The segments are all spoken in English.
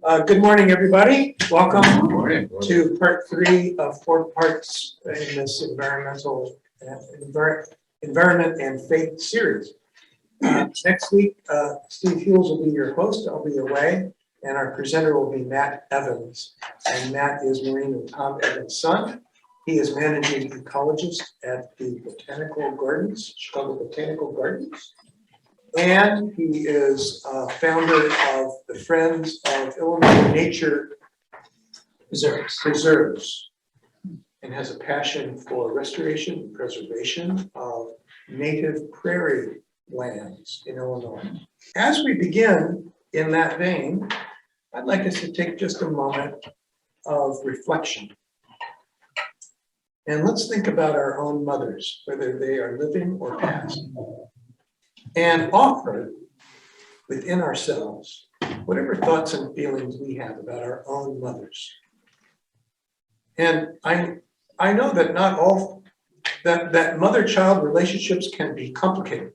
Good morning, everybody. Welcome to part 3 of 4 parts in this environment and faith series. Next week, Steve Hughes will be your host. I'll be away, and our presenter will be Matt Evans. And Matt is Maureen and Tom Evans' son. He is managing ecologist at the Botanical Gardens, Chicago Botanical Gardens. And he is founder of the Friends of Illinois Nature Preserves, and has a passion for restoration and preservation of native prairie lands in Illinois. As we begin in that vein, I'd like us to take just a moment of reflection. And let's think about our own mothers, whether they are living or past, and offer within ourselves whatever thoughts and feelings we have about our own mothers. And I know that not all, that mother-child relationships can be complicated.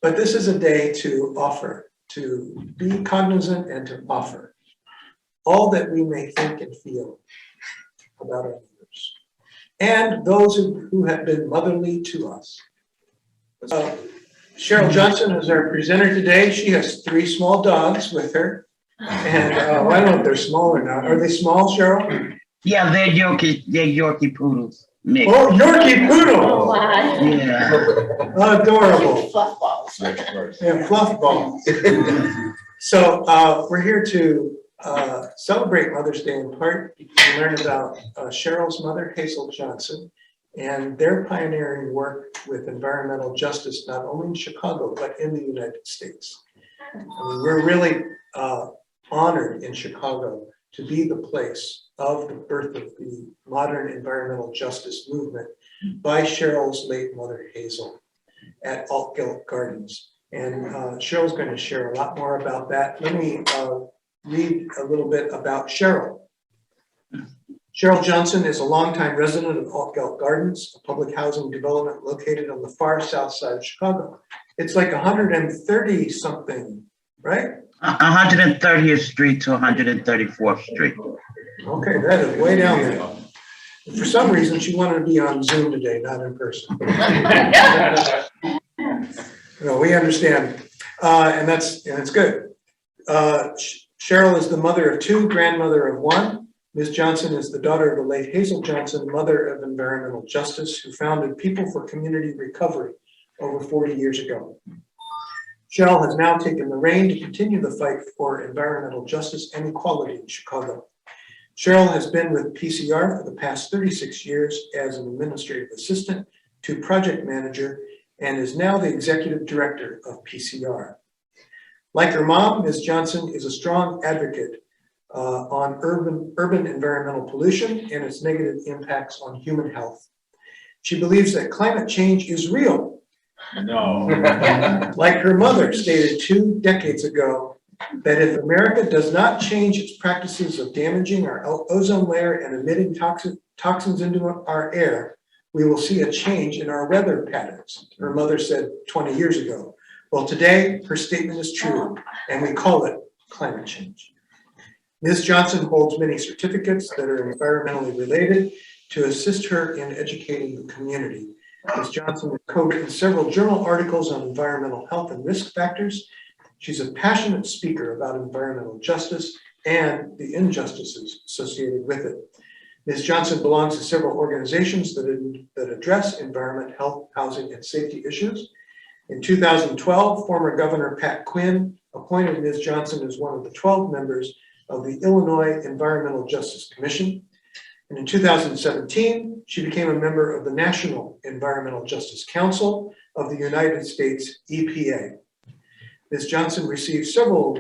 But this is a day to offer, to be cognizant and to offer all that we may think and feel about our mothers and those who have been motherly to us. Cheryl Johnson is our presenter today. She has 3 small dogs with her. And I don't know if they're small or not. Are they small, Cheryl? Yeah, they're Yorkie poodles. Mixed. Oh, Yorkie poodle! Oh, my. Yeah. Adorable. Fluff balls. Yeah, fluff balls. So we're here to celebrate Mother's Day in part to learn about Cheryl's mother, Hazel Johnson, and their pioneering work with environmental justice, not only in Chicago, but in the United States. I mean, we're really honored in Chicago to be the place of the birth of the modern environmental justice movement by Cheryl's late mother, Hazel, at Untitled Gardens. And Cheryl's going to share a lot more about that. Let me read a little bit about Cheryl. Cheryl Johnson is a longtime resident of Untitled Gardens, a public housing development located on the far south side of Chicago. It's like 130 something, right? 130th Street to 134th Street. Okay, that is way down there. For some reason, she wanted to be on Zoom today, not in person. No, we understand, and it's good. Cheryl is the mother of 2, grandmother of 1. Ms. Johnson is the daughter of the late Hazel Johnson, mother of environmental justice, who founded People for Community Recovery over 40 years ago. Cheryl has now taken the reign to continue the fight for environmental justice and equality in Chicago. Cheryl has been with PCR for the past 36 years as an administrative assistant to project manager and is now the executive director of PCR. Like her mom, Ms. Johnson is a strong advocate on urban environmental pollution and its negative impacts on human health. She believes that climate change is real. No. Like her mother stated 2 decades ago, that if America does not change its practices of damaging our ozone layer and emitting toxins into our air, we will see a change in our weather patterns, her mother said 20 years ago. Well, today, her statement is true, and we call it climate change. Ms. Johnson holds many certificates that are environmentally related to assist her in educating the community. Ms. Johnson has co-written several journal articles on environmental health and risk factors. She's a passionate speaker about environmental justice and the injustices associated with it. Ms. Johnson belongs to several organizations that address environment, health, housing, and safety issues. In 2012, former Governor Pat Quinn appointed Ms. Johnson as one of the 12 members of the Illinois Environmental Justice Commission. And in 2017, she became a member of the National Environmental Justice Council of the United States, EPA. Ms. Johnson has received several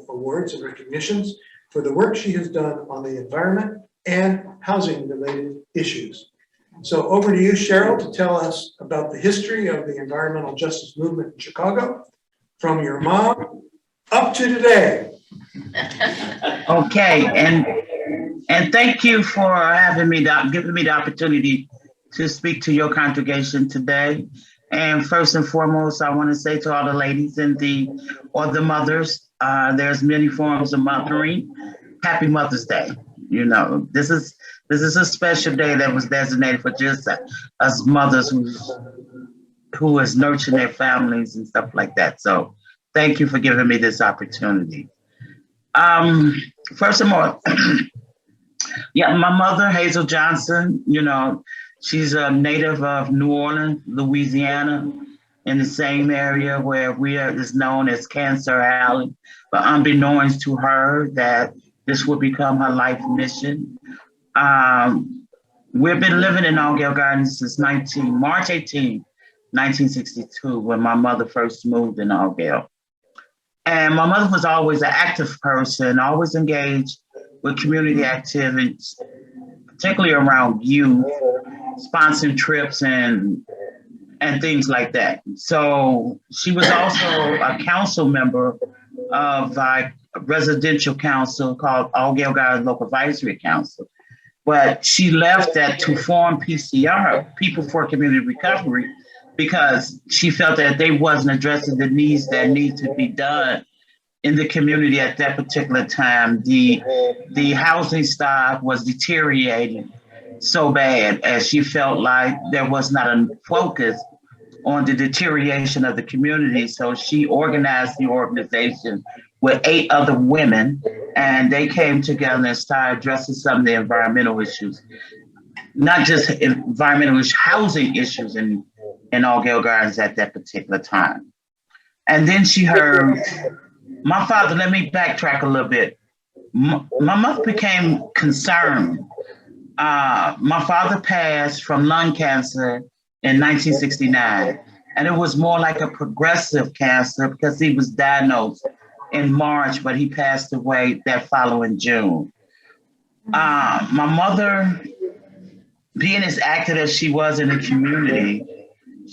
awards and recognitions for the work she has done on the environment and housing-related issues. So over to you, Cheryl, to tell us about the history of the environmental justice movement in Chicago, from your mom up to today. Okay, and thank you for giving me the opportunity to speak to your congregation today. And first and foremost, I want to say to all the ladies or the mothers, there's many forms of mothering. Happy Mother's Day. You know, this is a special day that was designated for just us mothers who is nurturing their families and stuff like that. So thank you for giving me this opportunity. Um, First of all, yeah, my mother, Hazel Johnson, she's a native of New Orleans, Louisiana, in the same area where is known as Cancer Alley. But unbeknownst to her that this would become her life mission. We've been living in Allgale Gardens since March 18, 1962, when my mother first moved in Allgale. And my mother was always an active person, always engaged with community activities, particularly around youth, sponsoring trips and things like that. So she was also a council member of a residential council called Allgale Gardens Local Advisory Council. But she left that to form PCR, People for Community Recovery, because she felt that they wasn't addressing the needs that need to be done in the community at that particular time. The housing stock was deteriorating so bad, as she felt like there was not a focus on the deterioration of the community. So she organized the organization with 8 other women, and they came together and started addressing some of the environmental issues, not just environmental housing issues in Allgale Gardens at that particular time. And then she heard my father. Let me backtrack a little bit. My mother became concerned. My father passed from lung cancer in 1969, and it was more like a progressive cancer because he was diagnosed in March, but he passed away that following June. My mother, being as active as she was in the community,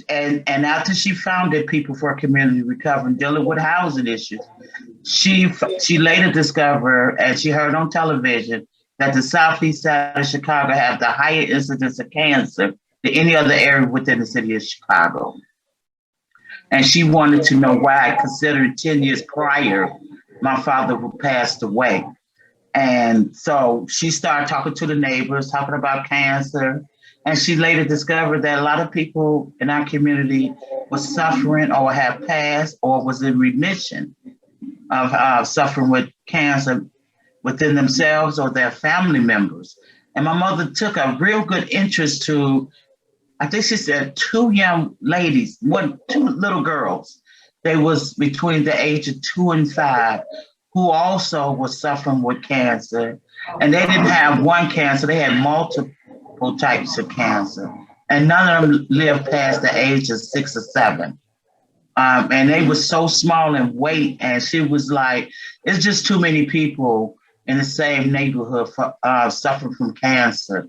and after she founded People for Community Recovery, dealing with housing issues, she later discovered, and she heard on television, that the southeast side of Chicago have the higher incidence of cancer than any other area within the city of Chicago. And she wanted to know why, considering 10 years prior, my father passed away. And so she started talking to the neighbors, talking about cancer. And she later discovered that a lot of people in our community were suffering or have passed or was in remission of suffering with cancer within themselves or their family members. And my mother took a real good interest to, I think she said, 2 young ladies, 2 little girls. They was between the age of 2 and 5, who also was suffering with cancer. And they didn't have one cancer, they had multiple types of cancer. And none of them lived past the age of 6 or 7. And they were so small in weight. And she was like, it's just too many people in the same neighborhood suffering from cancer.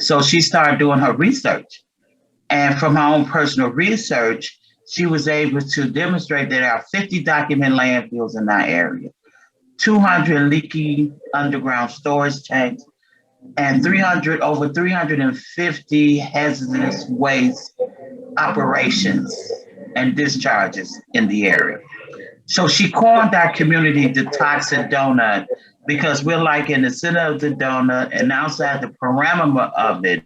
So she started doing her research. And from her own personal research, she was able to demonstrate that there are 50 documented landfills in our area, 200 leaky underground storage tanks, and over 350 hazardous waste operations and discharges in the area. So she coined our community the Toxic Donut because we're like in the center of the donut, and outside the perimeter of it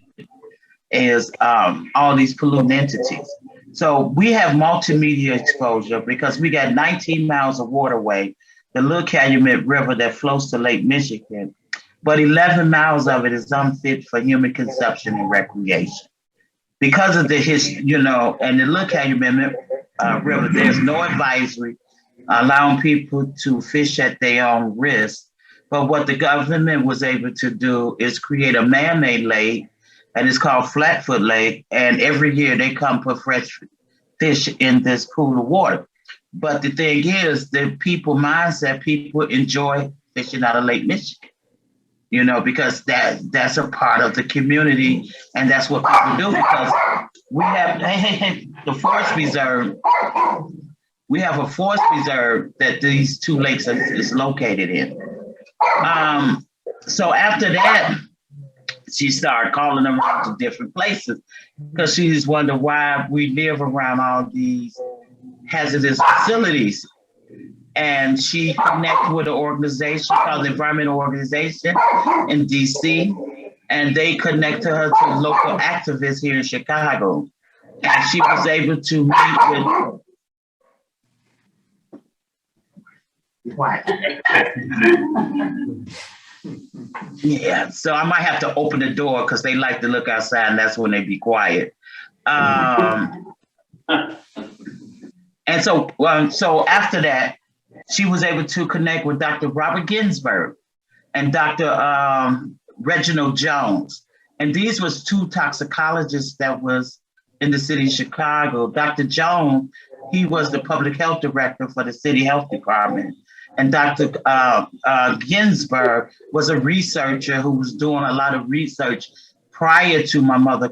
is all these pollutant entities. So we have multimedia exposure because we got 19 miles of waterway, the Little Calumet River that flows to Lake Michigan, but 11 miles of it is unfit for human consumption and recreation. Because of the history, and the Little Calumet River, there's no advisory allowing people to fish at their own risk. But what the government was able to do is create a man-made lake, and it's called Flatfoot Lake. And every year they come put fresh fish in this pool of water. But the thing is, the people mindset, people enjoy fishing out of Lake Michigan, because that's a part of the community, and that's what people do. Because we have the forest reserve. We have a forest reserve that these 2 lakes is located in. So after that, she started calling around to different places because she just wondered why we live around all these hazardous facilities. And she connected with an organization called the Environmental Organization in DC, and they connected her to local activists here in Chicago. And she was able to meet with yeah, so I might have to open the door because they like to look outside, and that's when they be quiet. And so after that, she was able to connect with Dr. Robert Ginsburg and Dr. Reginald Jones. And these was two toxicologists that was in the city of Chicago. Dr. Jones, he was the public health director for the city health department. And Dr. Ginsburg was a researcher who was doing a lot of research prior to my mother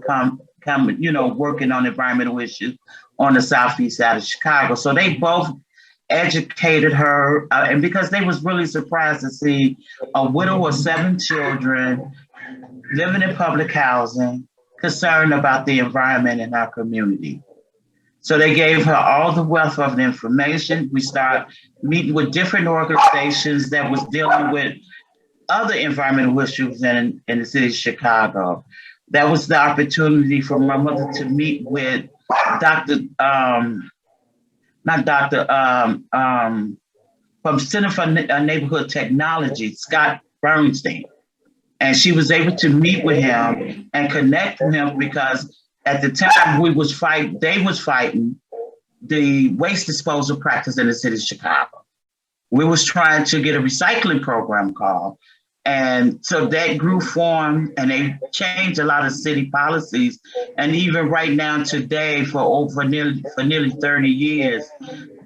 working on environmental issues on the southeast side of Chicago. So they both educated her, and because they was really surprised to see a widow of 7 children living in public housing, concerned about the environment in our community. So they gave her all the wealth of the information. We started meeting with different organizations that was dealing with other environmental issues in the city of Chicago. That was the opportunity for my mother to meet with from Center for Neighborhood Technology, Scott Bernstein. And she was able to meet with him and connect with him because at the time they was fighting the waste disposal practice in the city of Chicago. We was trying to get a recycling program called. And so that group formed and they changed a lot of city policies. And even right now today, for nearly 30 years,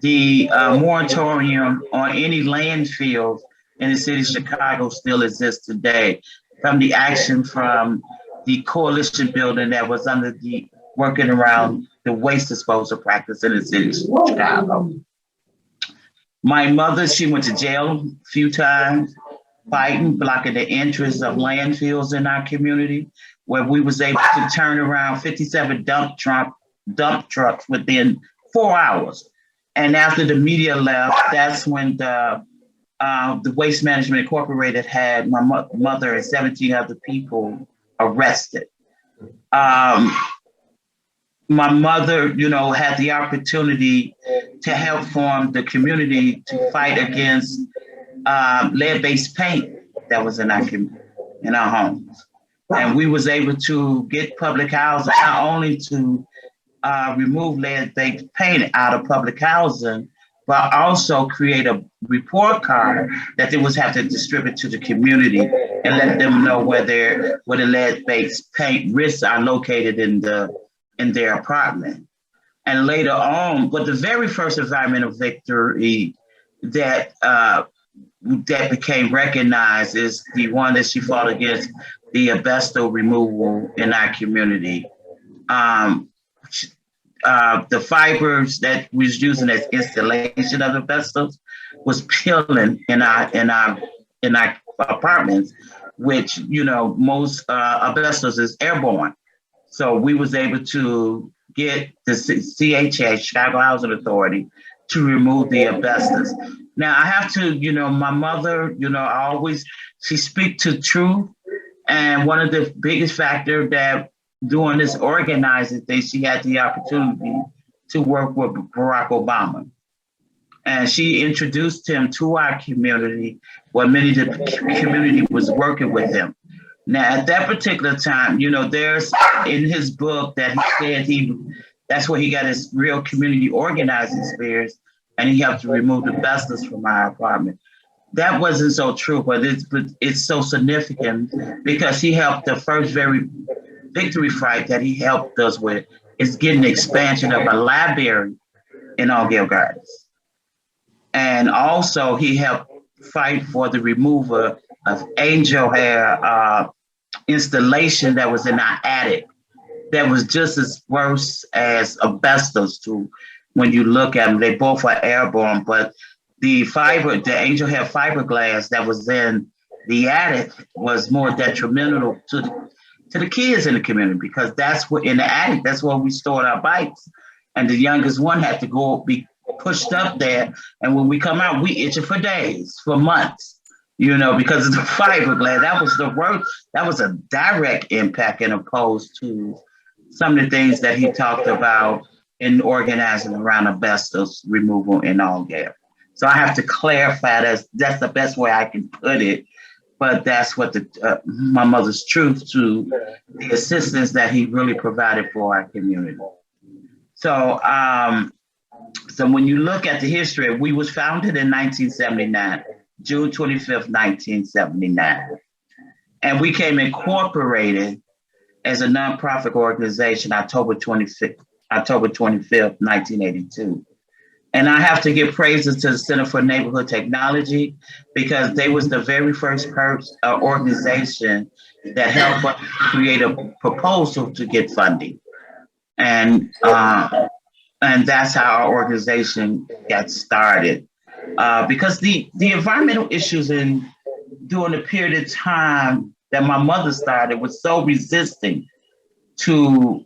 the moratorium on any landfills in the city of Chicago still exists today. From the action from the coalition building that was under the working around the waste disposal practice in the city of Chicago. My mother, she went to jail a few times, fighting, blocking the entrance of landfills in our community, where we was able to turn around 57 dump trucks within 4 hours. And after the media left, that's when the Waste Management Incorporated had my mother and 17 other people arrested. My mother, had the opportunity to help form the community to fight against lead-based paint that was in our homes. And we was able to get public housing, not only to remove lead-based paint out of public housing, but also create a report card that they would have to distribute to the community and let them know where the lead-based paint risks are located in their apartment. And later on, but the very first environmental victory that became recognized is the one that she fought against the asbestos removal in our community. The fibers that we was using as installation of asbestos was peeling in our apartments, which most asbestos is airborne. So we was able to get the CHA, Chicago Housing Authority, to remove the asbestos. Now I have to, my mother, she speak to truth. And one of the biggest factor that doing this organizing thing, she had the opportunity to work with Barack Obama. And she introduced him to our community, where many of the community was working with him. Now, at that particular time, there's in his book that he said that's where he got his real community organizing experience, and he helped to remove the asbestos from our apartment. That wasn't so true, but it's so significant because he helped the first very victory fight that he helped us with is getting the expansion of a library in Allgale Gardens. And also he helped fight for the removal of angel hair installation that was in our attic that was just as worse as asbestos too. When you look at them, they both are airborne, but the angel hair fiberglass that was in the attic was more detrimental to to the kids in the community, because that's what in the attic, that's where we stored our bikes. And the youngest one had to go be pushed up there. And when we come out, we itching for days, for months, because of the fiberglass. That was the worst. That was a direct impact and opposed to some of the things that he talked about in organizing around asbestos removal in Allgale. So I have to clarify that's the best way I can put it. But that's what my mother's truth to the assistance that he really provided for our community. So, so when you look at the history, we was founded in 1979, June 25th, 1979. And we came incorporated as a nonprofit organization October 25th, 1982. And I have to give praises to the Center for Neighborhood Technology, because they was the very first organization that helped us create a proposal to get funding. And that's how our organization got started. Because the environmental issues during the period of time that my mother started was so resistant to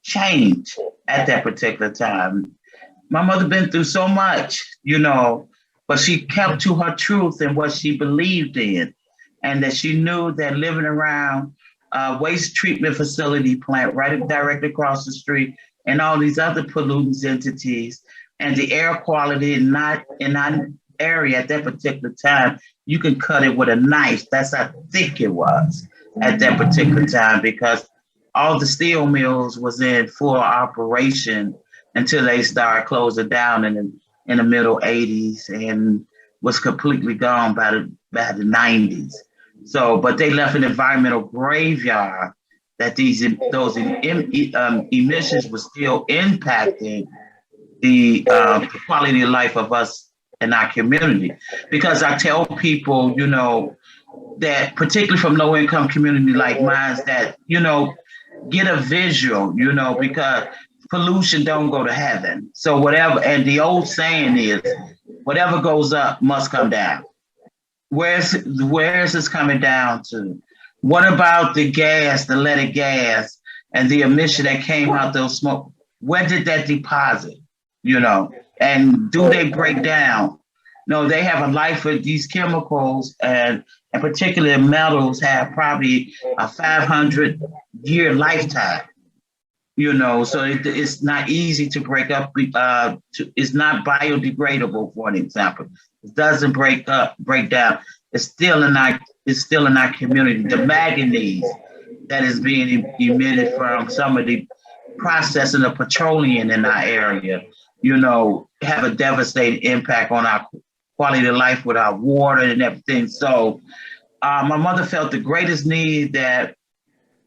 change at that particular time. My mother been through so much, but she kept to her truth and what she believed in, and that she knew that living around waste treatment facility plant right directly across the street, and all these other pollutants entities, and the air quality in that area at that particular time, you can cut it with a knife. That's how thick it was at that particular time, because all the steel mills was in full operation until they started closing down in the middle 80s and was completely gone by the 90s. So, but they left an environmental graveyard that those emissions were still impacting the quality of life of us in our community. Because I tell people, that particularly from low income community like mine, that, get a visual, because pollution don't go to heaven. So whatever, and the old saying is, whatever goes up must come down. Where is this coming down to? What about the gas, the leaded gas, and the emission that came out those smoke? Where did that deposit? And do they break down? No, they have a life of these chemicals, and particularly metals have probably a 500-year lifetime. So it's not easy to break up. It's not biodegradable, for an example. It doesn't break down. It's still in our community. The manganese that is being emitted from some of the processing of petroleum in our area, have a devastating impact on our quality of life with our water and everything. So my mother felt the greatest need that,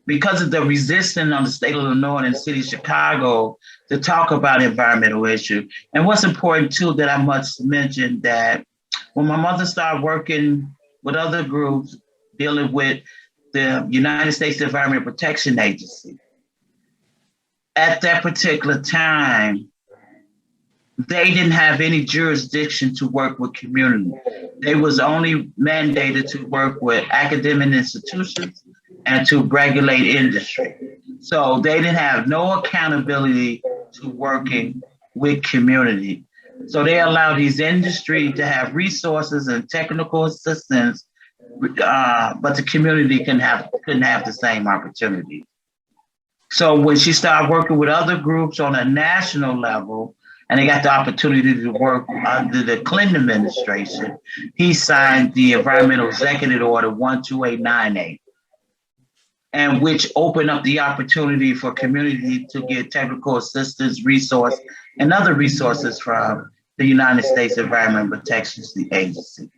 because of the resistance on the state of Illinois and the city of Chicago to talk about environmental issues. And what's important too, that I must mention, that when my mother started working with other groups dealing with the United States Environmental Protection Agency, at that particular time, they didn't have any jurisdiction to work with community. They was only mandated to work with academic institutions and to regulate industry. So they didn't have no accountability to working with community. So they allowed these industry to have resources and technical assistance, but the community couldn't have the same opportunity. So when she started working with other groups on a national level, and they got the opportunity to work under the Clinton administration, he signed the Environmental Executive Order 12898, and which opened up the opportunity for community to get technical assistance, resource, and other resources from the United States Environmental Protection Agency.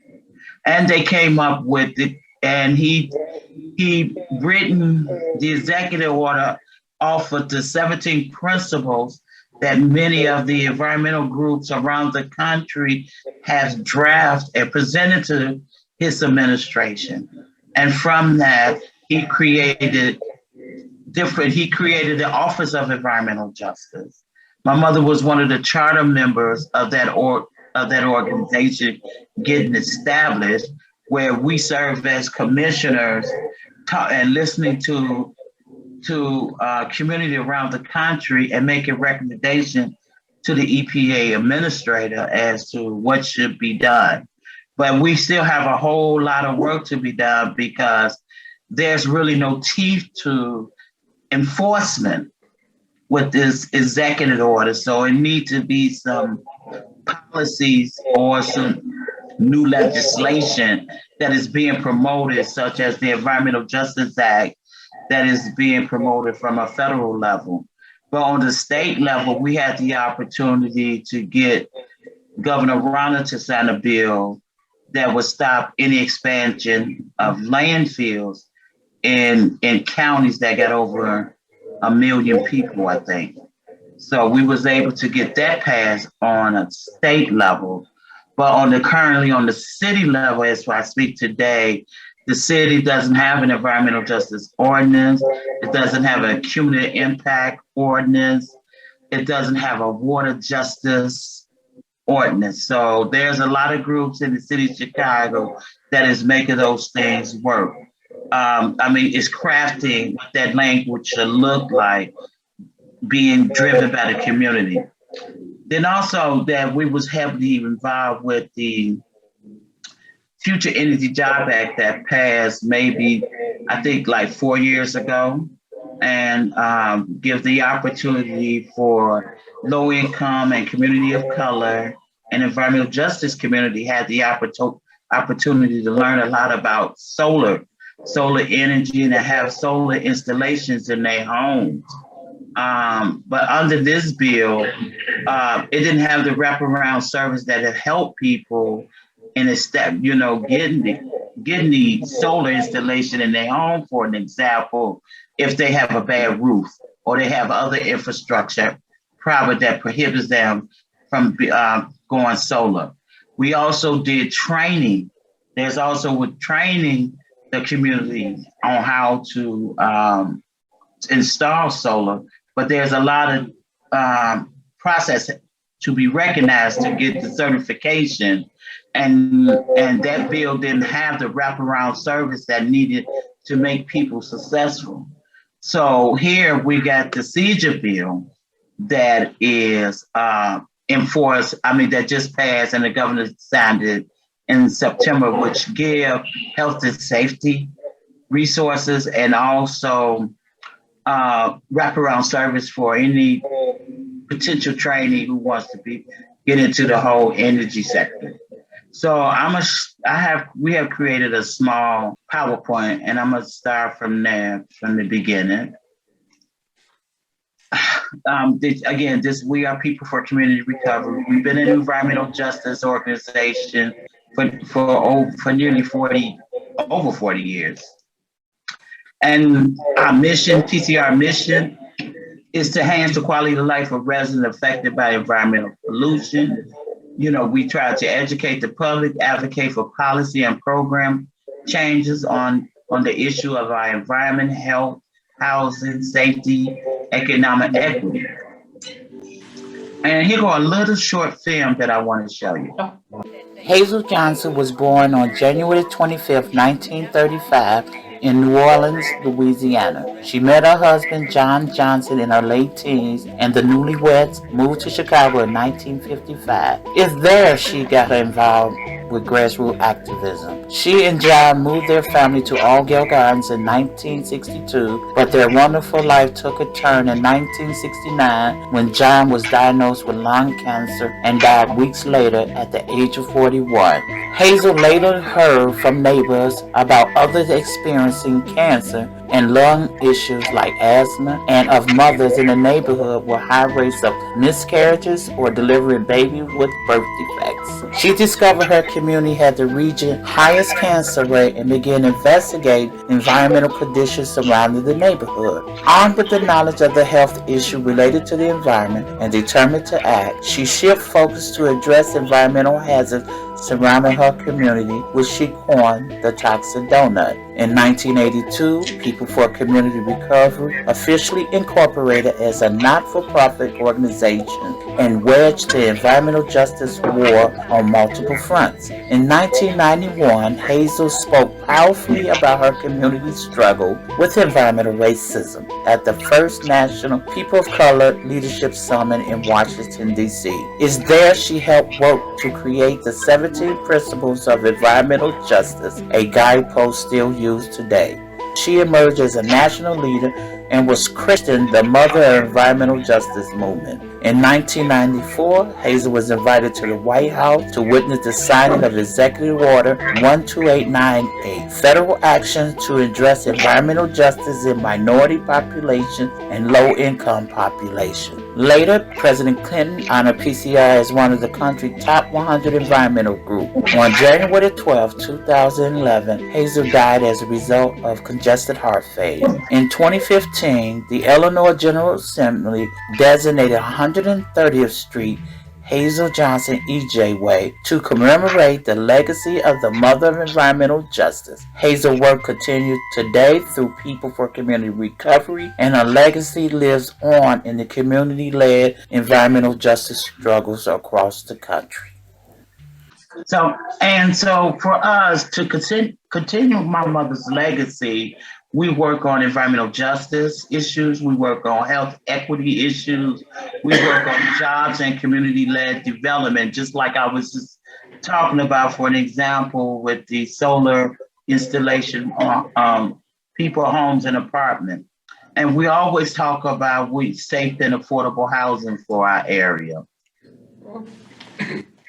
And they came up with it, and he written the executive order off of the 17 principles that many of the environmental groups around the country have drafted and presented to his administration. And from that, he created the Office of Environmental Justice. My mother was one of the charter members of that organization getting established, where we serve as commissioners and listening to community around the country and making recommendation to the EPA administrator as to what should be done. But we still have a whole lot of work to be done because there's really no teeth to enforcement with this executive order. So it needs to be some policies or some new legislation that is being promoted, such as the Environmental Justice Act, that is being promoted from a federal level. But on the state level, we had the opportunity to get Governor Ronna to sign a bill that would stop any expansion of landfills in counties that got over 1 million people, I think. So we was able to get that passed on a state level. But currently on the city level, as I speak today, the city doesn't have an environmental justice ordinance. It doesn't have a cumulative impact ordinance. It doesn't have a water justice ordinance. So there's a lot of groups in the city of Chicago that is making those things work. It's crafting what that language should look like, being driven by the community. Then also that we was heavily involved with the Future Energy Job Act that passed maybe, I think like 4 years ago, and give the opportunity for low income and community of color and environmental justice community had the opportunity to learn a lot about solar energy and to have solar installations in their homes. But under this bill, it didn't have the wraparound service that have helped people in a step, getting the solar installation in their home, for an example, if they have a bad roof or they have other infrastructure problem that prohibits them from going solar. We also did training. There's also with training the community on how to install solar, but there's a lot of process to be recognized to get the certification. And that bill didn't have the wraparound service that needed to make people successful. So here we got the seizure bill that is enforced, that just passed and the governor signed it in September, which give health and safety resources and also wraparound service for any potential trainee who wants to get into the whole energy sector. So we have created a small PowerPoint, and I'm gonna start from there, from the beginning. We are People for Community Recovery. We've been an environmental justice organization for nearly over 40 years. And our mission, PCR mission, is to enhance the quality of life of residents affected by environmental pollution. We try to educate the public, advocate for policy and program changes on the issue of our environment, health, housing, safety, economic equity. And here go a little short film that I want to show you. Hazel Johnson was born on January 25th, 1935 in New Orleans, Louisiana. She met her husband, John Johnson, in her late teens, and the newlyweds moved to Chicago in 1955. It's there she got involved with grassroots activism. She and John moved their family to Allgale Gardens in 1962, but their wonderful life took a turn in 1969 when John was diagnosed with lung cancer and died weeks later at the age of 41. Hazel later heard from neighbors about others experiencing cancer and lung issues like asthma, and of mothers in the neighborhood with high rates of miscarriages or delivering babies with birth defects. She discovered her community had the region's highest cancer rate and began investigating environmental conditions surrounding the neighborhood. Armed with the knowledge of the health issue related to the environment and determined to act, she shifted focus to address environmental hazards surrounding her community, which she coined the toxic donut. In 1982, People for Community Recovery, officially incorporated as a not-for-profit organization and wedged the environmental justice war on multiple fronts. In 1991, Hazel spoke powerfully about her community's struggle with environmental racism at the first National People of Color Leadership Summit in Washington, D.C. It's there she helped work to create the 17 Principles of Environmental Justice, a guidepost still used today. She emerged as a national leader and was christened the Mother of Environmental Justice Movement. In 1994, Hazel was invited to the White House to witness the signing of Executive Order 12898, federal action to address environmental justice in minority populations and low-income populations. Later, President Clinton honored PCI as one of the country's top 100 environmental groups. On January 12, 2011, Hazel died as a result of congestive heart failure. In 2015, the Illinois General Assembly designated 130th Street Hazel Johnson EJ Way to commemorate the legacy of the Mother of Environmental Justice. Hazel's work continues today through People for Community Recovery, and her legacy lives on in the community-led environmental justice struggles across the country. So for us to continue my mother's legacy, we work on environmental justice issues, we work on health equity issues, we work on jobs and community-led development, just like I was just talking about, for an example, with the solar installation on people, homes, and apartments. And we always talk about safe and affordable housing for our area.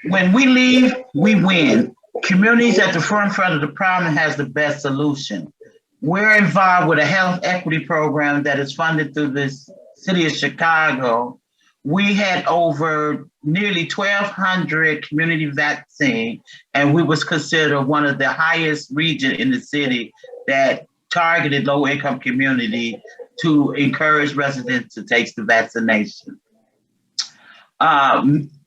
When we leave, we win. Communities at the front of the problem has the best solution. We're involved with a health equity program that is funded through the city of Chicago. We had over nearly 1,200 community vaccines, and we was considered one of the highest region in the city that targeted low-income community to encourage residents to take the vaccination.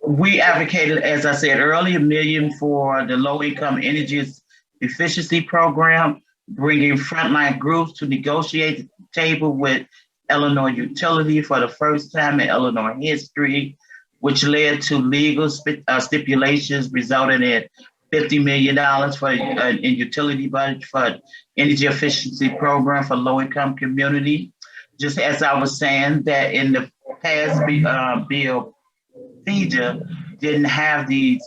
We advocated, as I said earlier, $1 million for the low-income energy efficiency program, bringing frontline groups to negotiate the table with Illinois Utility for the first time in Illinois history, which led to legal stipulations resulting in $50 million for in utility budget for energy efficiency program for low-income community. Just as I was saying, that in the past bill, FEJA didn't have these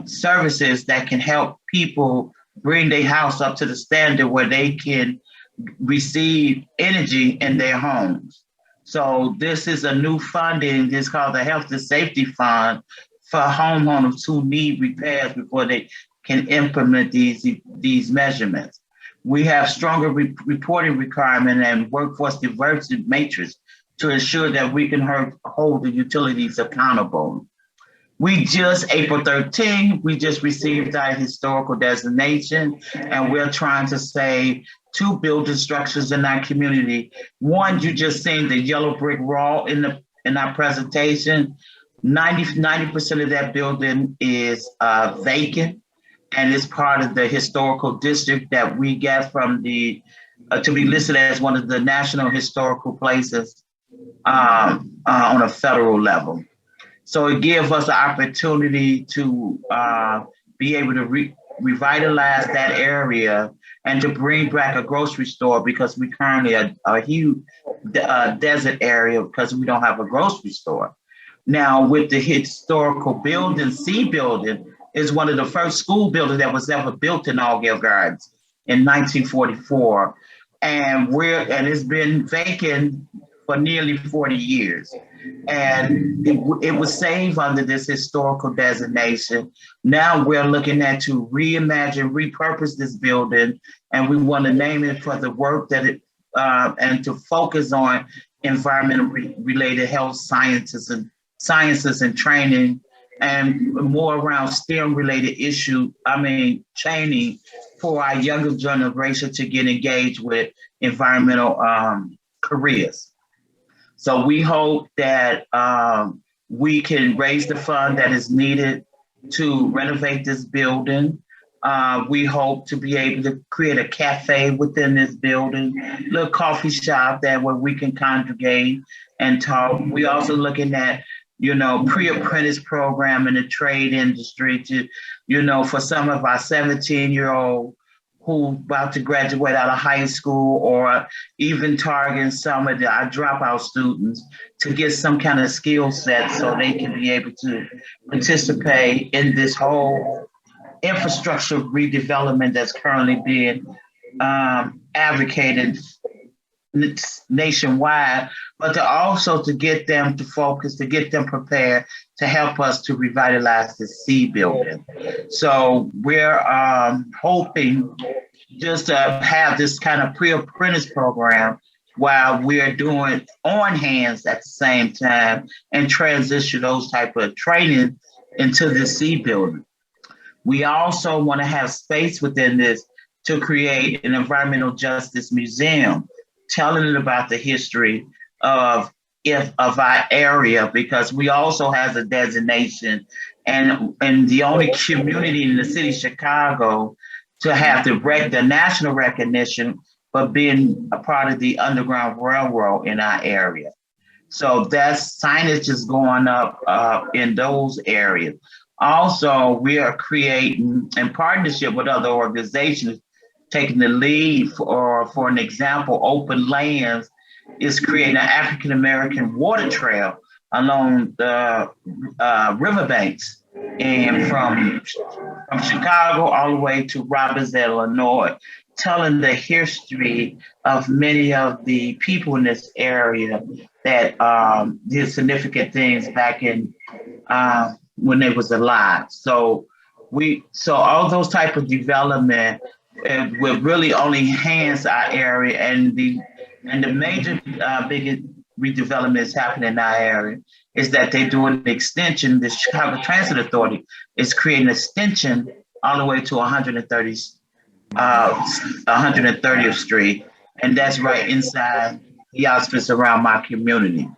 services that can help people bring their house up to the standard where they can receive energy in their homes. So this is a new funding. This is called the Health and Safety Fund for homeowners who need repairs before they can implement these measurements. We have stronger reporting requirement and workforce diversity matrix to ensure that we can hold the utilities accountable. We just, April 13, we just received our historical designation, and we're trying to save 2 building structures in our community. One, you just seen the yellow brick wall in our presentation. 90% of that building is vacant, and it's part of the historical district that we get from the, to be listed as one of the national historical places on a federal level. So it gives us the opportunity to be able to revitalize that area and to bring back a grocery store, because we currently are a huge desert area because we don't have a grocery store. Now with the historical building, C building is one of the first school buildings that was ever built in Allgale Gardens in 1944. And it's been vacant for nearly 40 years. And it was saved under this historical designation. Now we're looking at to reimagine, repurpose this building, and we want to name it for the work that it, and to focus on environmental related health sciences and training, and more around STEM related training for our younger generation to get engaged with environmental careers. So we hope that we can raise the fund that is needed to renovate this building. We hope to be able to create a cafe within this building, little coffee shop that where we can congregate and talk. We also looking at, pre-apprentice program in the trade industry to, for some of our 17-year-old who about to graduate out of high school, or even targeting some of our dropout students to get some kind of skill set so they can be able to participate in this whole infrastructure redevelopment that's currently being advocated nationwide, but to get them to focus, to get them prepared to help us to revitalize the C building. So we're hoping just to have this kind of pre-apprentice program while we're doing on hands at the same time and transition those type of training into the C building. We also want to have space within this to create an environmental justice museum, telling it about the history of our area, because we also have a designation and the only community in the city of Chicago to have the national recognition for being a part of the Underground Railroad in our area. So that's signage is going up in those areas. Also, we are creating, in partnership with other organizations, taking the lead for an example, Open Lands is creating an African-American water trail along the riverbanks and from Chicago all the way to Robbinsdale, Illinois, telling the history of many of the people in this area that did significant things back in when they was alive. So all those type of development will really only enhance our area, and the major biggest redevelopment is happening in our area is that they're doing an extension. The Chicago Transit Authority is creating an extension all the way to 130th Street, and that's right inside the outskirts around my community.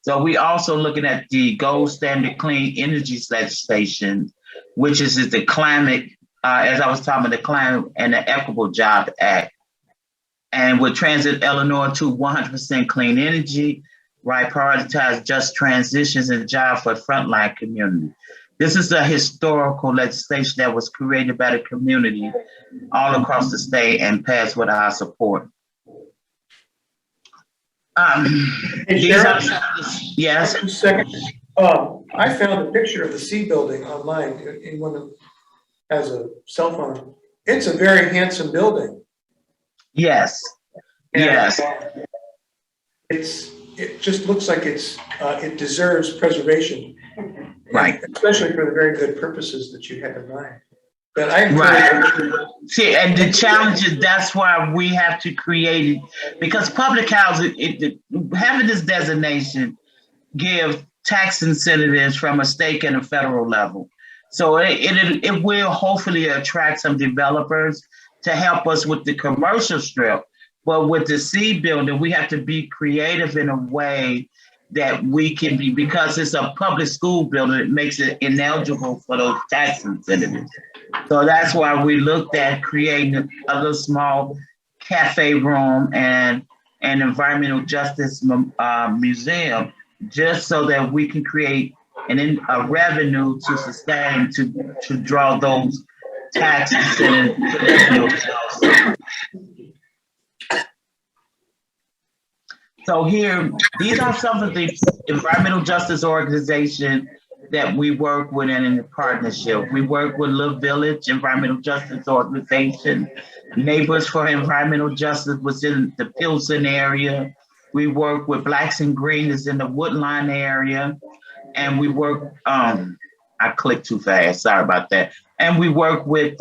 So we also looking at the gold standard clean energy legislation, which is the climate, as I was talking about, the Climate and the Equitable Job Act. And with Transit Illinois to 100% clean energy, right, prioritize just transitions and jobs for the frontline community. This is a historical legislation that was created by the community all across the state and passed with our support. Yes. Just a second. I found a picture of the C building online. Anyone who has a cell phone, it's a very handsome building. Yes. And, yes. It just looks like it deserves preservation, right? Especially for the very good purposes that you had in mind. But see, and the challenge is that's why we have to create it, because public housing, having this designation gives tax incentives from a state and a federal level. So it will hopefully attract some developers to help us with the commercial strip. But with the C building, we have to be creative in a way that we can be, because it's a public school building, it makes it ineligible for those tax incentives. So that's why we looked at creating a little small cafe room and an environmental justice museum, just so that we can create a revenue to sustain, to draw those tax incentives. So here, these are some of the environmental justice organizations that we work with and in partnership. We work with Live Village Environmental Justice Organization, Neighbors for Environmental Justice within the Pilsen area. We work with Blacks and Greens in the Woodline area. And we work, I clicked too fast, sorry about that. And we work with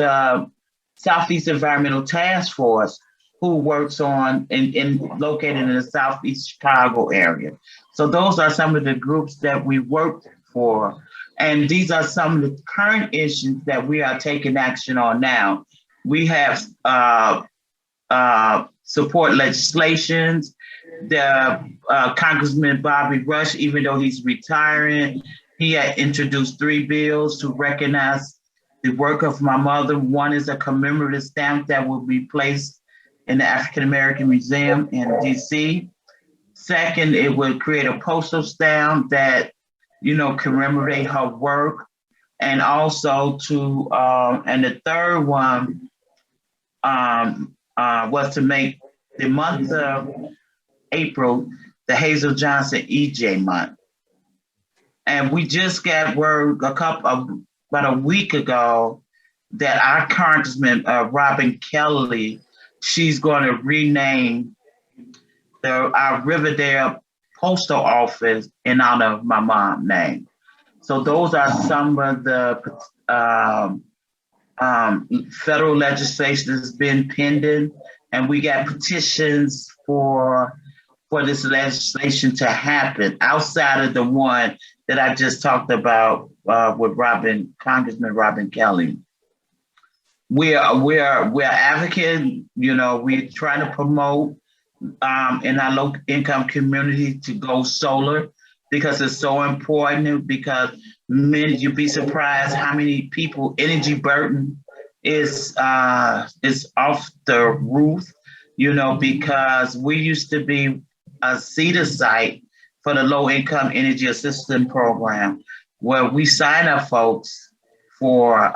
Southeast Environmental Task Force, who works on located in the Southeast Chicago area. So those are some of the groups that we work for. And these are some of the current issues that we are taking action on now. We have support legislations. The Congressman Bobby Rush, even though he's retiring, he had introduced 3 bills to recognize the work of my mother. One is a commemorative stamp that will be placed in the African American Museum in DC. Second, it would create a postal stamp that, commemorate her work. And also and the third one was to make the month of April the Hazel Johnson EJ month. And we just got word about a week ago that our Congressman, Robin Kelly, she's going to rename our Riverdale postal office in honor of my mom's name. So those are some of the federal legislation that's been pending, and we got petitions for this legislation to happen outside of the one that I just talked about with Congressman Robin Kelly. We're advocating, we're trying to promote in our low income community to go solar because it's so important, because you'd be surprised how many people energy burden is off the roof, because we used to be a CETA site for the low income energy assistance program, where we sign up folks for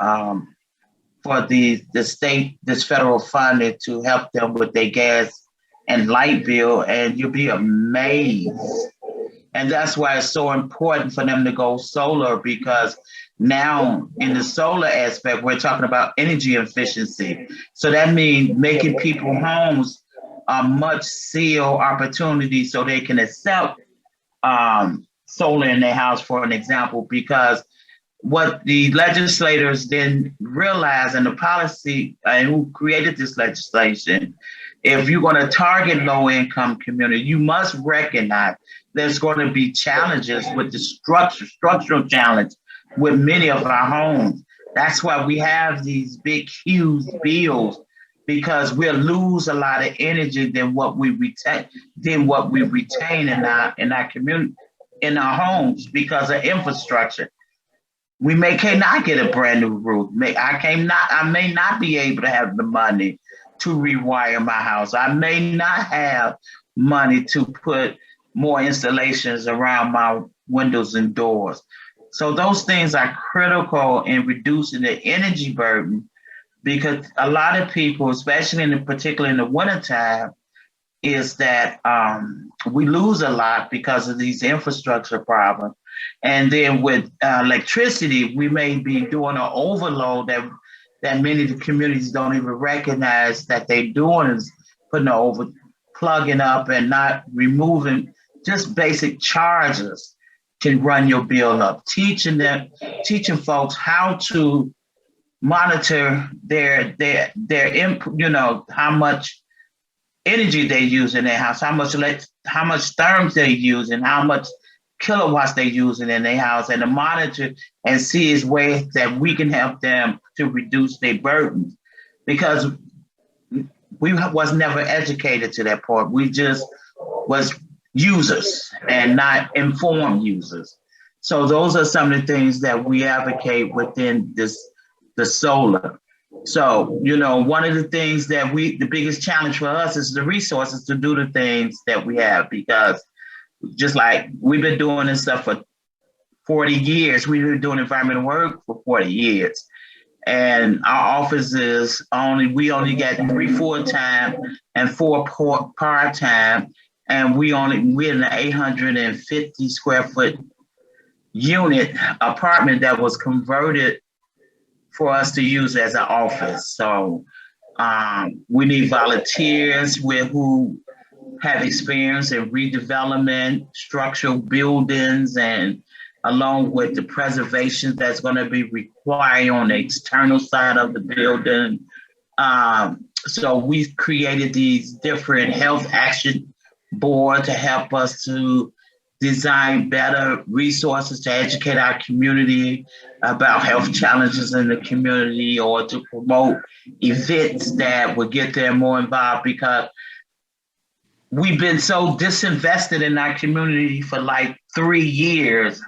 the state, this federal funding to help them with their gas and light bill, and you'll be amazed. And that's why it's so important for them to go solar, because now in the solar aspect, we're talking about energy efficiency. So that means making people homes a much sealed opportunity so they can accept solar in their house, for an example, because what the legislators didn't realize, and the policy and who created this legislation, if you're going to target low-income community, you must recognize there's going to be challenges with the structural challenge with many of our homes. That's why we have these big, huge bills, because we'll lose a lot of energy than what we retain in our community, in our homes, because of infrastructure. We cannot get a brand new roof. I may not be able to have the money to rewire my house. I may not have money to put more installations around my windows and doors. So those things are critical in reducing the energy burden, because a lot of people, especially particularly in the wintertime, is that we lose a lot because of these infrastructure problems. And then with electricity, we may be doing an overload that many of the communities don't even recognize that they're doing, is plugging up and not removing just basic charges can run your bill up. Teaching folks how to monitor their how much energy they use in their house, how much therms they use, and how much kilowatts they using in their house, and to monitor and see is ways that we can help them to reduce their burdens, because we was never educated to that point. We just was users and not informed users. So those are some of the things that we advocate within the solar. So, one of the things that the biggest challenge for us is the resources to do the things that we have, because just like we've been doing this stuff for 40 years, we've been doing environmental work for 40 years. And our offices we only got 3 full-time and 4 part-time. And we're in an 850 square foot unit apartment that was converted for us to use as an office. So we need volunteers who have experience in redevelopment, structural buildings, and along with the preservation that's going to be required on the external side of the building. So we've created these different health action boards to help us to design better resources to educate our community about health challenges in the community, or to promote events that will get them more involved, because we've been so disinvested in our community for like 30 years,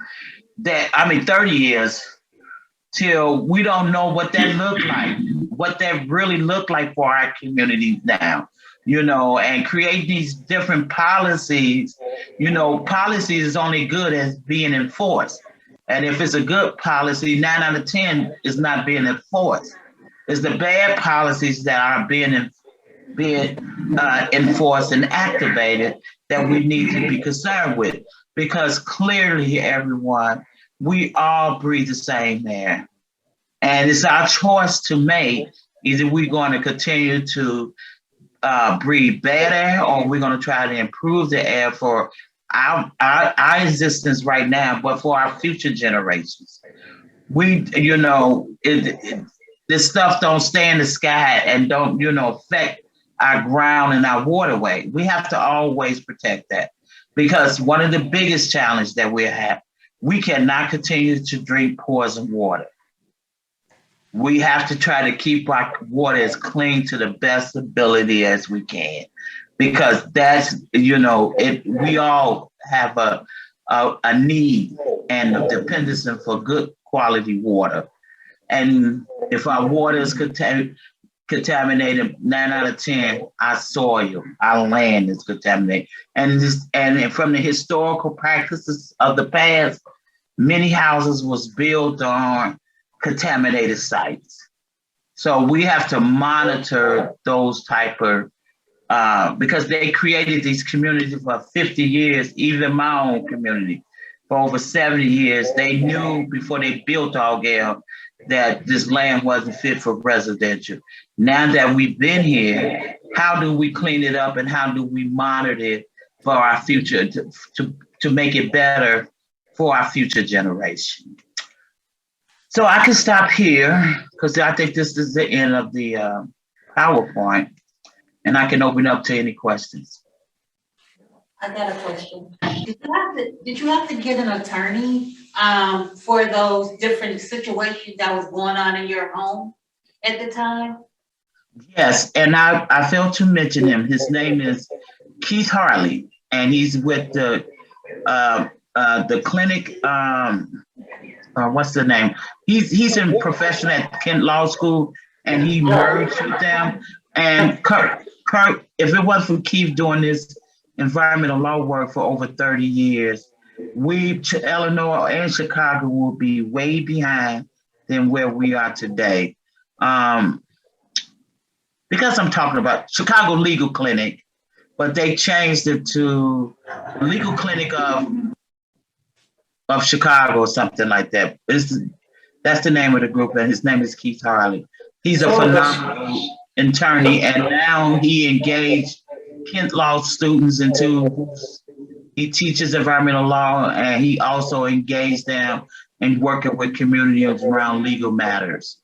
till we don't know what that looked like, what that really looked like for our communities now, and create these different policies. Policy is only good as being enforced. And if it's a good policy, 9 out of 10 is not being enforced. It's the bad policies that are being enforced and activated that we need to be concerned with. Because clearly, everyone, we all breathe the same air. And it's our choice to make. Either we're going to continue to breathe bad air, or we're going to try to improve the air for our existence right now, but for our future generations. This stuff don't stay in the sky and don't, affect our ground and our waterway. We have to always protect that, because one of the biggest challenges that we have, we cannot continue to drink poison water. We have to try to keep our water as clean to the best ability as we can, because that's, we all have a need and a dependence for good quality water. And if our water is contaminated, 9 out of 10, our soil, our land is contaminated. And from the historical practices of the past, many houses was built on contaminated sites. So we have to monitor those type of, because they created these communities for 50 years, even my own community, for over 70 years. They knew before they built Algale that this land wasn't fit for residential. Now that we've been here, how do we clean it up and how do we monitor it for our future to make it better for our future generation? So I can stop here because I think this is the end of the PowerPoint, and I can open up to any questions. I got a question. Did you have to get an attorney for those different situations that was going on in your home at the time? Yes, and I failed to mention him. His name is Keith Harley, and he's with the clinic. What's the name? He's in profession at Kent Law School, and he merged with them. And Kurt, if it wasn't for Keith doing this environmental law work for over 30 years, Illinois and Chicago will be way behind than where we are today. Because I'm talking about Chicago Legal Clinic, but they changed it to Legal Clinic of Chicago or something like that. That's the name of the group, and his name is Keith Harley. He's a phenomenal attorney, and now he engaged Kent Law students he teaches environmental law, and he also engaged them in working with communities around legal matters.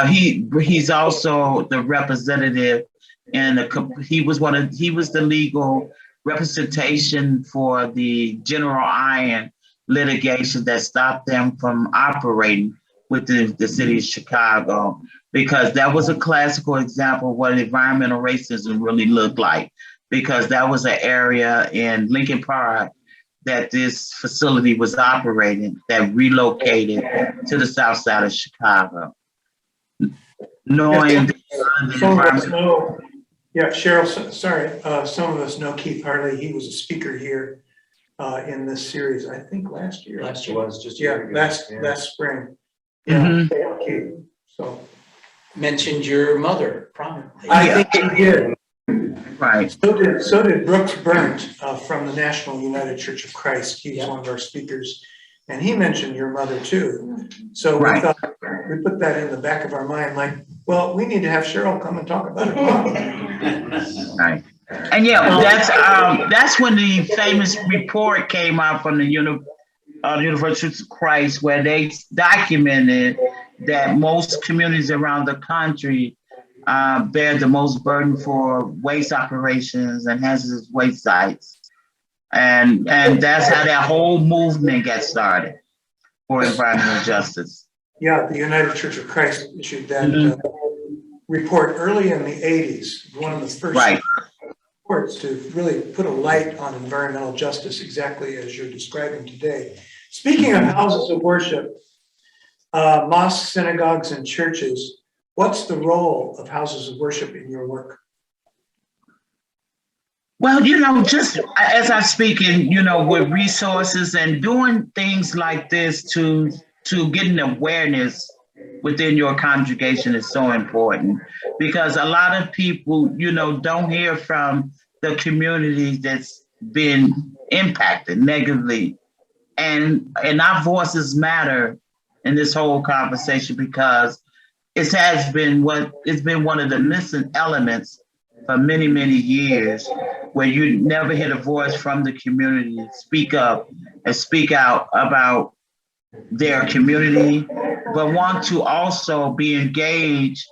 He's also the representative, and he was the legal representation for the General Iron litigation that stopped them from operating with the city of Chicago, because that was a classical example of what environmental racism really looked like, because that was an area in Lincoln Park that this facility was operating that relocated to the south side of Chicago. Knowing Cheryl, sorry, some of us know Keith Harley. He was a speaker here in this series, I think last year. Last year was just a year ago. Last spring. Mm-hmm. Yeah, okay. So Mentioned your mother prominently. I think he did. Right. So did Brooks Burnt from the National United Church of Christ. He was one of our speakers, and he mentioned your mother too. So we thought we put that in the back of our mind, like, well, we need to have Cheryl come and talk about it. Right. And that's when the famous report came out from the University of Christ, where they documented that most communities around the country bear the most burden for waste operations and hazardous waste sites. And that's how that whole movement got started for environmental justice. Yeah, the United Church of Christ issued that report early in the 80s, one of the first reports to really put a light on environmental justice, exactly as you're describing today. Speaking of houses of worship, Mosques, synagogues, and churches. What's the role of houses of worship in your work? Well, just as I'm speaking, with resources and doing things like this to get an awareness within your congregation is so important because a lot of people, don't hear from the community that's been impacted negatively. And our voices matter in this whole conversation because it's been one of the missing elements for many, many years where you never hear a voice from the community speak up and speak out about their community, but want to also be engaged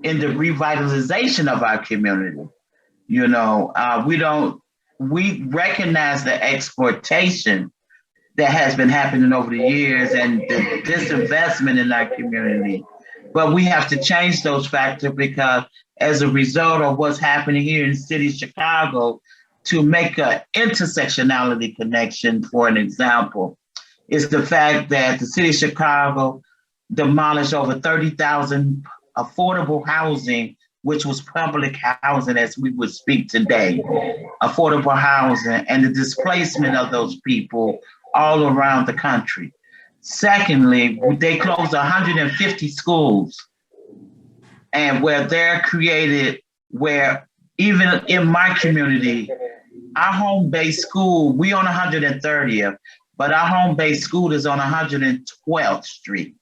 in the revitalization of our community. We recognize the exploitation that has been happening over the years and the disinvestment in our community. But we have to change those factors because as a result of what's happening here in the city of Chicago, to make an intersectionality connection, for an example, is the fact that the city of Chicago demolished over 30,000 affordable housing, which was public housing as we would speak today, affordable housing, and the displacement of those people all around the country. Secondly, they closed 150 schools, and where even in my community, our home-based school, we on 130th, but our home-based school is on 112th Street.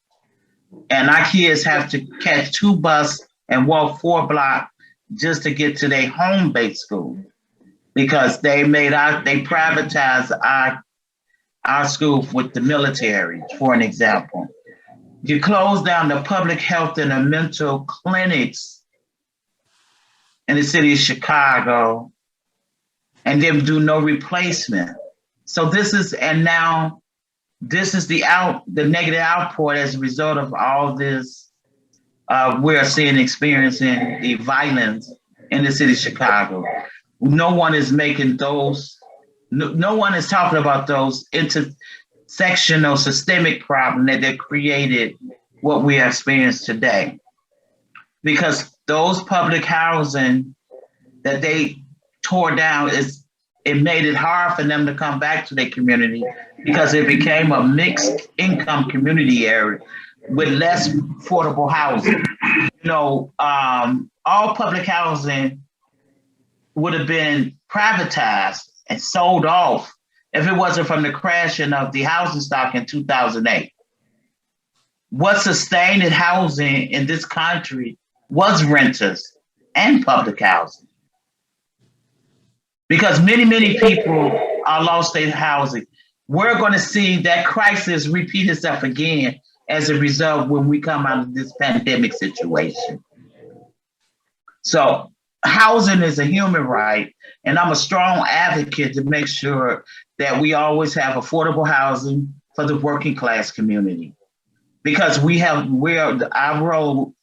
And our kids have to catch 2 buses and walk 4 blocks just to get to their home-based school because they privatized our school with the military, for an example. You close down the public health and the mental clinics in the city of Chicago and then do no replacement. So this is the negative output as a result of all this. We're experiencing the violence in the city of Chicago. No one is making those. No one is talking about those intersectional systemic problems that created what we experience today. Because those public housing that they tore down, it made it hard for them to come back to their community because it became a mixed income community area with less affordable housing. All public housing would have been privatized and sold off if it wasn't from the crashing of the housing stock in 2008. What sustained housing in this country was renters and public housing. Because many, many people are lost their housing. We're going to see that crisis repeat itself again as a result when we come out of this pandemic situation. So housing is a human right, and I'm a strong advocate to make sure that we always have affordable housing for the working class community. Because our role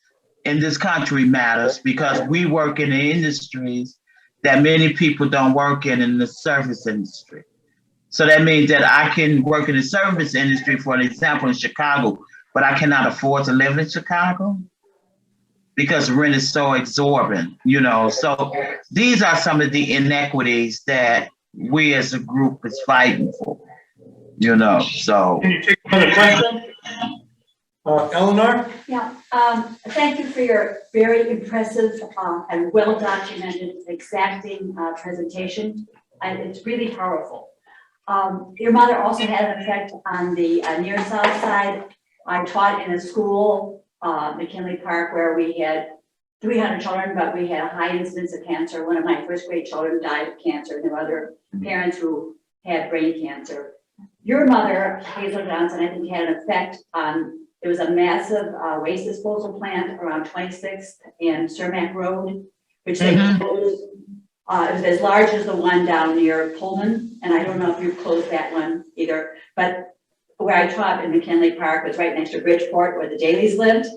in this country matters because we work in the industries that many people don't work in the service industry. So that means that I can work in the service industry, for an example, in Chicago, but I cannot afford to live in Chicago because rent is so exorbitant, So these are some of the inequities that we as a group is fighting for, so. Can you take another question? Eleanor? Yeah, thank you for your very impressive and well-documented, exacting presentation. And it's really powerful. Your mother also had an effect on the near south side. I taught in a school, McKinley Park, where we had 300 children, but we had a high incidence of cancer. One of my first grade children died of cancer, and there were other parents who had brain cancer. Your mother, Cheryl Johnson, I think had an effect on. There was a massive waste disposal plant around 26th and Cermak Road, which they closed. It was as large as the one down near Pullman, and I don't know if you closed that one either. But where I taught in McKinley Park was right next to Bridgeport, where the Dailies lived.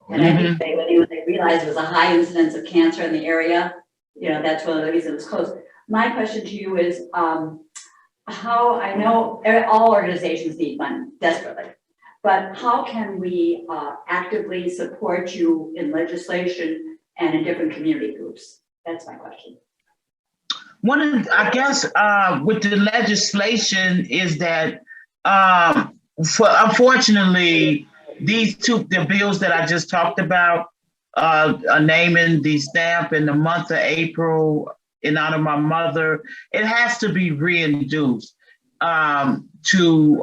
And I think when they realized there was a high incidence of cancer in the area, that's one of the reasons it was closed. My question to you is, how I know all organizations need money desperately. But how can we actively support you in legislation and in different community groups? That's my question. I guess, with the legislation is that, unfortunately, the bills that I just talked about, naming the stamp in the month of April in honor of my mother, it has to be reintroduced to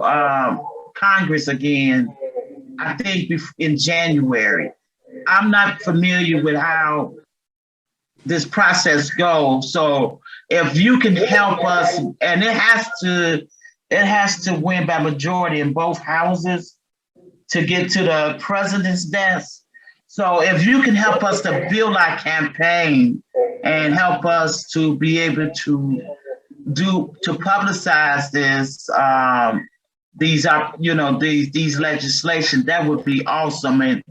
Congress again, I think in January. I'm not familiar with how this process goes. So if you can help us, and it has to win by majority in both houses to get to the president's desk. So if you can help us to build our campaign and help us to be able to publicize this, these legislation, that would be awesome. And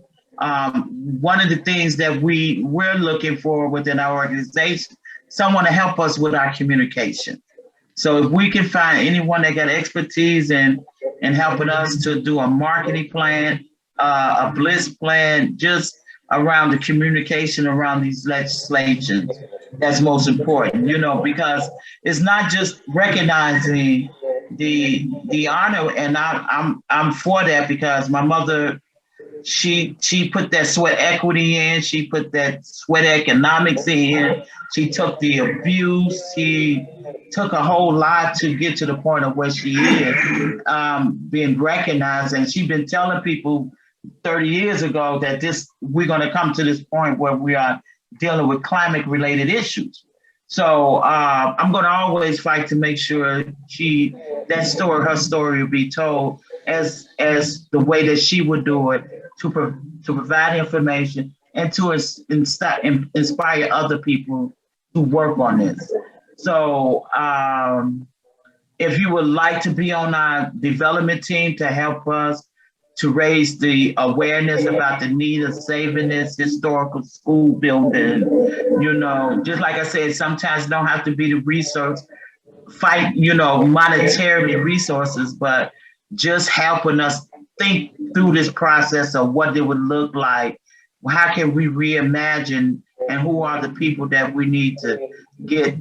one of the things that we're looking for within our organization, someone to help us with our communication. So if we can find anyone that got expertise in helping us to do a marketing plan, a bliss plan, just around the communication around these legislations, that's most important, because it's not just recognizing the honor, and I'm for that, because my mother, she put that sweat equity in, she put that sweat economics in, she took the abuse, she took a whole lot to get to the point of where she is, being recognized. And she's been telling people 30 years ago that we're going to come to this point where we are dealing with climate related issues. So I'm going to always fight to make sure her story will be told as the way that she would do it, to provide information and to inspire other people to work on this. So if you would like to be on our development team to help us to raise the awareness about the need of saving this historical school building, just like I said, sometimes it don't have to be the monetary resources, but just helping us think through this process of what it would look like. How can we reimagine, and who are the people that we need to get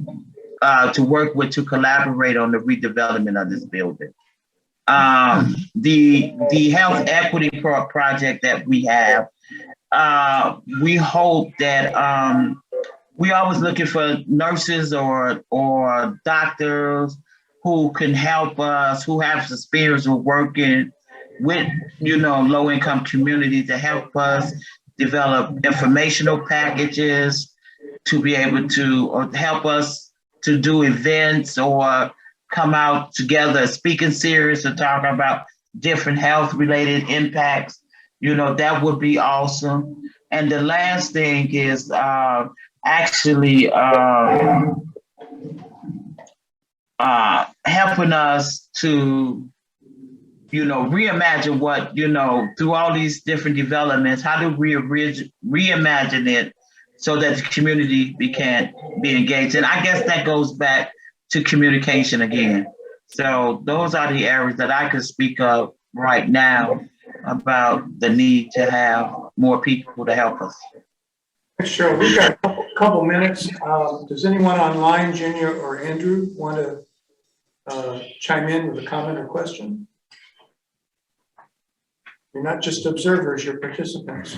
to work with to collaborate on the redevelopment of this building? The health equity project that we have, we hope that we always looking for nurses or doctors who can help us, who have experience with working with low income communities, to help us develop informational packages, to be able to, or help us to do events or come out together, speaking series to talk about different health related impacts. That would be awesome. And the last thing is actually helping us to reimagine what, through all these different developments, how do we reimagine it so that the community can be engaged? And I guess that goes back to communication again. So those are the areas that I could speak of right now about the need to have more people to help us. Thanks, Cheryl. We've got a couple minutes. Does anyone online, Junior or Andrew, want to chime in with a comment or question? You're not just observers, you're participants.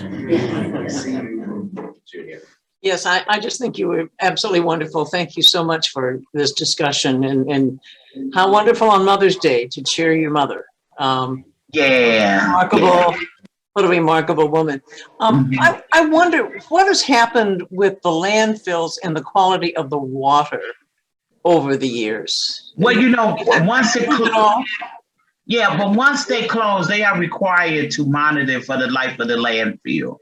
Yes, I just think you were absolutely wonderful. Thank you so much for this discussion, and how wonderful on Mother's Day to cheer your mother. Remarkable, what a remarkable woman. I wonder what has happened with the landfills and the quality of the water over the years. Well, once it but once they close, they are required to monitor for the life of the landfill.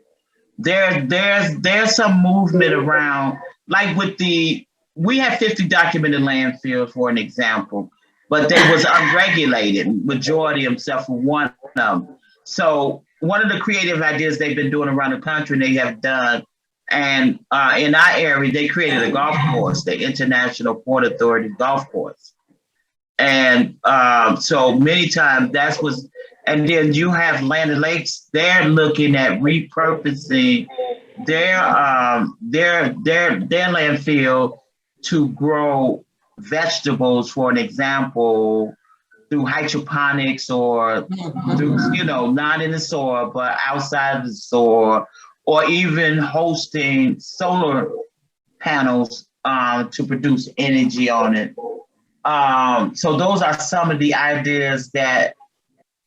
There's some movement around, like we have 50 documented landfills, for an example, but they was unregulated, majority of them, except for one of them. So one of the creative ideas they've been doing around the country, they have done, and in our area, they created a golf course, the International Port Authority Golf Course. And so many times And then you have Land and Lakes, they're looking at repurposing their landfill to grow vegetables, for an example, through hydroponics or through, not in the soil, but outside of the soil, or even hosting solar panels to produce energy on it. So those are some of the ideas that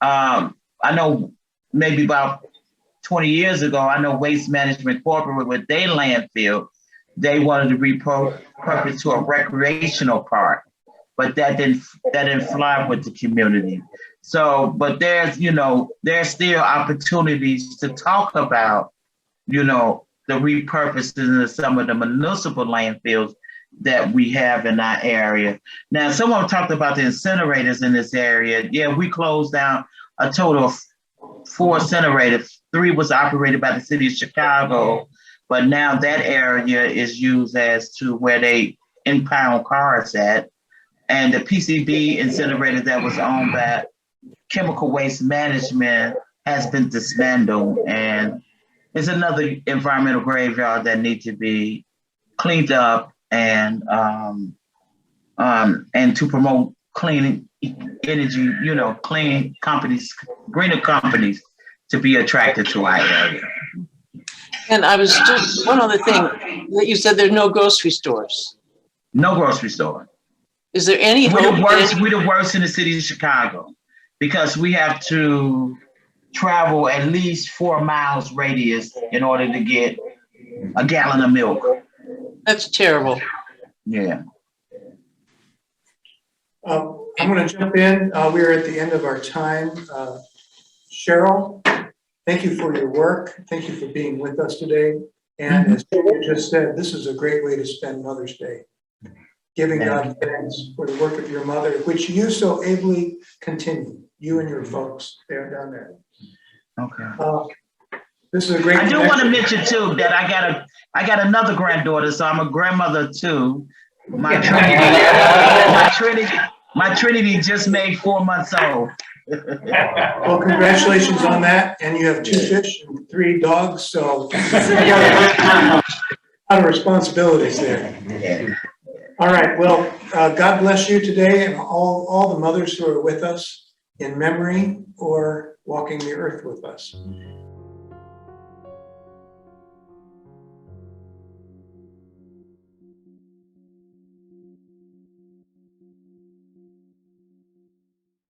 I know maybe about 20 years ago, I know Waste Management Corporate with their landfill, they wanted to repurpose to a recreational park, but that didn't fly with the community. So, but there's still opportunities to talk about, the repurposing of some of the municipal landfills that we have in our area. Now, someone talked about the incinerators in this area. Yeah, we closed down a total of 4 incinerators. 3 was operated by the city of Chicago, but now that area is used as to where they impound cars at. And the PCB incinerator that was owned by Chemical Waste Management has been dismantled, and it's another environmental graveyard that needs to be cleaned up and to promote clean energy, clean companies, greener companies to be attracted to our area. And I was just, one other thing, that you said there are no grocery stores. No grocery store. Is there any We're hope? the worst in the city of Chicago because we have to travel at least 4 miles radius in order to get a gallon of milk. That's terrible. Yeah. I'm going to jump in. We're at the end of our time. Cheryl, thank you for your work. Thank you for being with us today. And as you just said, this is a great way to spend Mother's Day, giving God thanks for the work of your mother, which you so ably continue, you and your folks there down there. Okay. This is a great. I do want to mention too that I got another granddaughter, so I'm a grandmother too. My Trinity just made 4 months old. Well, congratulations on that. And you have 2 fish and 3 dogs, so a lot of responsibilities there. Yeah. All right, well, God bless you today and all the mothers who are with us in memory or walking the earth with us.